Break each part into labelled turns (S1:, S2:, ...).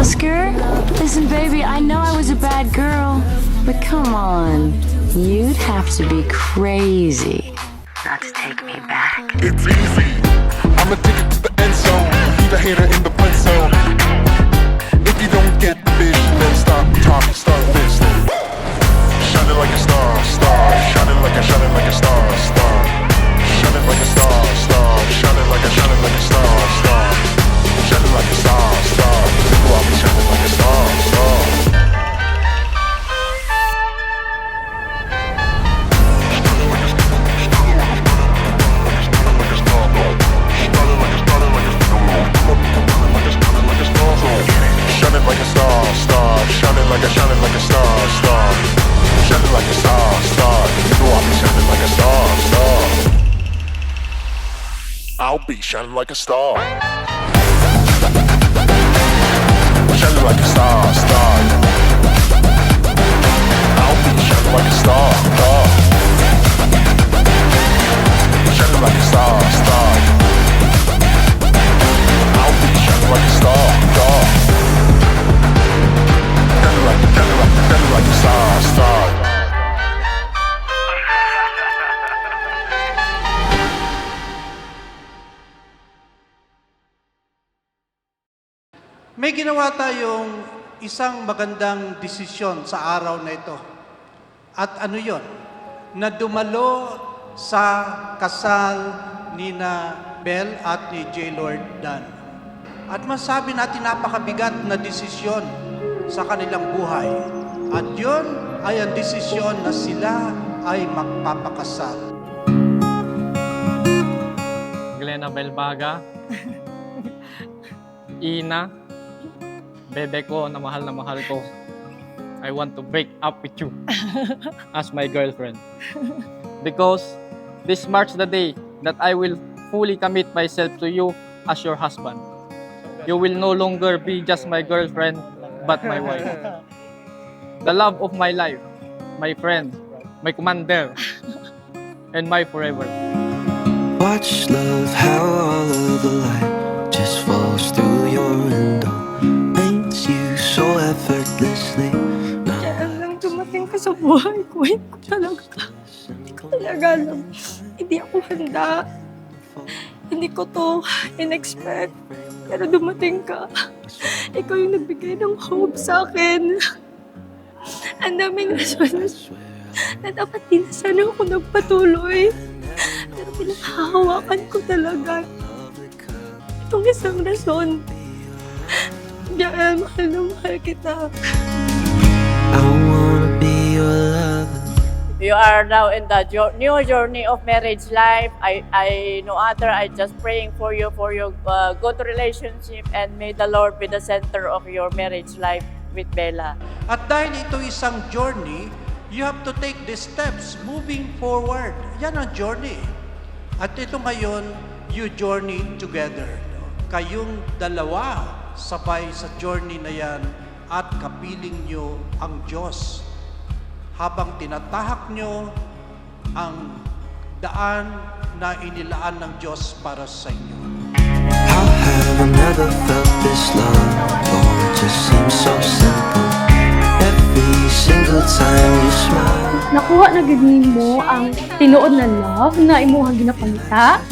S1: Oscar? Listen, baby, I know I was a bad girl, but come on. You'd have to be crazy not to take me back.
S2: It's easy. I'm addicted to the end zone. Leave a hater in the friend zone. If you don't get the vision, then stop talking, start listening. Shining like a star, star. Shining like a star, star. Shining like a star, star. Shining like a star, star. Shining like a star, star. People, I'll be shining like a star, star. Shining like a star, star. Shining like a star, star. Shining like a star, star. You know I'll be shining like a star, star. I'll be shining like a star. Shining like a star, star. I'll be shining like a star, star. Shining like a star, star. I'll be shining like a star, star. Shining like a star, star.
S3: May ginawa tayong isang magandang desisyon sa araw na ito. At ano yon? Na dumalo sa kasal ni na Bel at ni J. Lord Dan. At masabi natin napakabigat na desisyon sa kanilang buhay. At yon ay ang desisyon na sila ay magpapakasal.
S4: Glenna Belbaga, Ina, bebe ko na mahal ko. I want to break up with you as my girlfriend. Because this marks the day that I will fully commit myself to you as your husband. You will no longer be just my girlfriend, but my wife. The love of my life, my friend, my commander, and my forever.
S5: Watch love, how all of the light just falls through your window, paints you so effortlessly.
S6: Kaya lang dumating ka sa buhay ko, hindi ko talaga alam. Hindi ako handa. Hindi ko to in-expect. Pero dumating ka. Ikaw yung nagbigay ng hope sa akin. Ang daming rason na dapat din sana ako nagpatuloy. Pero pinakahawakan ko talaga itong isang rason. Diyan, mahal na mahal kita.
S5: I wanna be your lover.
S7: You are now in the new journey of marriage life. I no other. I just praying for your good relationship, and may the Lord be the center of your marriage life with Bella.
S3: At dahil ito isang journey, you have to take the steps moving forward. Yan ang journey. At ito ngayon, you journey together. Kayong dalawa sabay sa journey na yan at kapiling nyo ang Diyos. Habang tinatahak nyo ang daan na inilaan ng Diyos para sa inyo.
S5: How have I never felt this love? Oh, it just seems so simple. Every single time you smile.
S6: Nakuha na gagawin mo ang tinuod na love na imuhang ginapangita.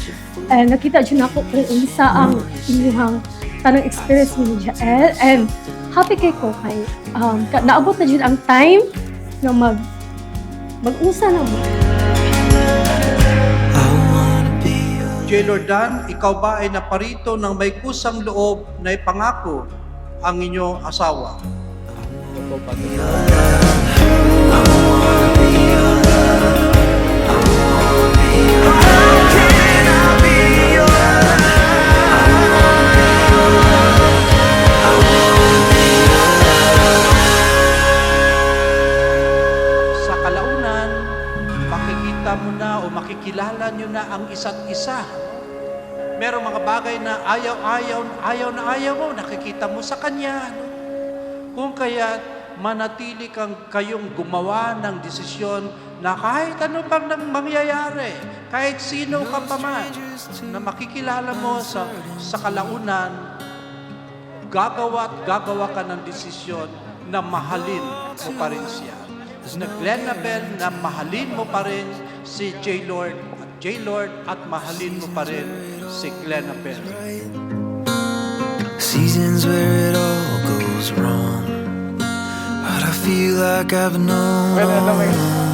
S6: Nakita dyan ako kung isa ang imuhang tanang experience mo dyan. And happy kay ko kay naabot na dyan ang time na mag-usa na mo.
S3: J. Lord Dan, ikaw ba ay naparito ng may kusang loob na ipangako ang inyong asawa?
S4: Opo, Padre.
S3: Sa kalaunan, makikita mo na o makikilala nyo na ang isa't isa. Merong mga bagay na ayaw mo, nakikita mo sa kanya. Kung kaya manatili kayong gumawa ng desisyon na kahit ano pang mangyayari, kahit sino ka pa man, na makikilala mo sa kalaunan, gagawa at gagawa ka ng desisyon na mahalin mo pa rin siya. Na Glenabel, na mahalin mo pa rin si J. Lord at mahalin mo pa rin si Glenabel.
S5: Seasons where it all goes wrong, but I feel like I've known all along.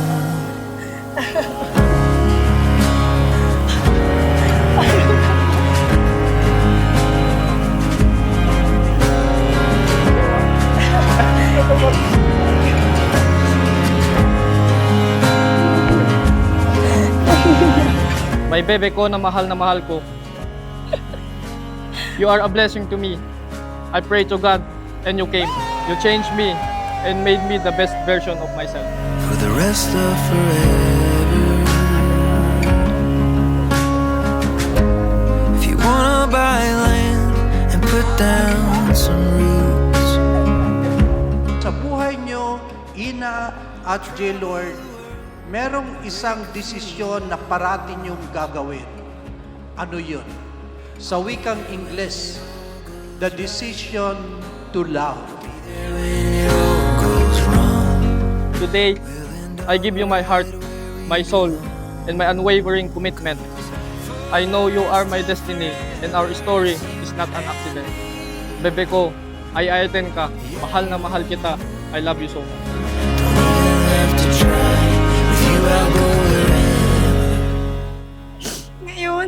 S4: My bebe ko na mahal ko. You are a blessing to me. I pray to God and you came. You changed me and made me the best version of myself.
S5: For the rest of forever. If you wanna buy land and put down some roots,
S3: Sa buhay nyo, Ina at J. Lord, merong isang desisyon na parati nyong gagawin. Ano yun? Sa wikang Ingles, the decision to love.
S5: when it all goes wrong,
S4: Today, I give you my heart, my soul, and my unwavering commitment. I know you are my destiny and our story is not an accident. Bebe ko, ay-ayatin ka. Mahal na mahal kita. I love you so much.
S5: don't have to try. With you I'll go wherever.
S6: Ngayon,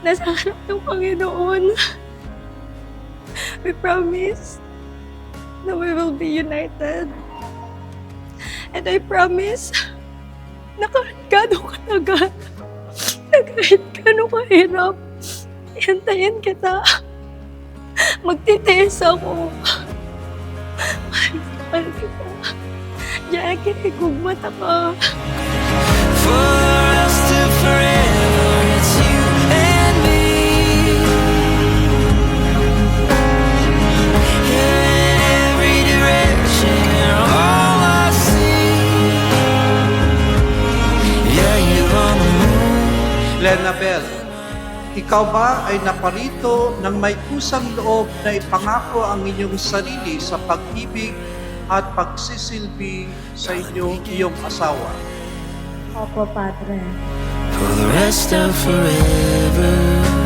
S6: nasa harap ng Panginoon. We promise that we will be united. And I promise na kahit gano'ng katagal, na kahit gano'ng kahirap, ihantayin kita. Magtitiis ako. Mahal kita. Jackie, gugmata ka.
S5: For the rest of forever, it's you and me. In every direction, you're all I see. Yeah, you're on the moon.
S3: Glenabel, ikaw ba ay naparito ng may kusang loob na ipangako ang inyong sarili sa pag-ibig at pagsisilbi sa iyong asawa?
S6: Opo, Padre.
S5: For the rest of forever.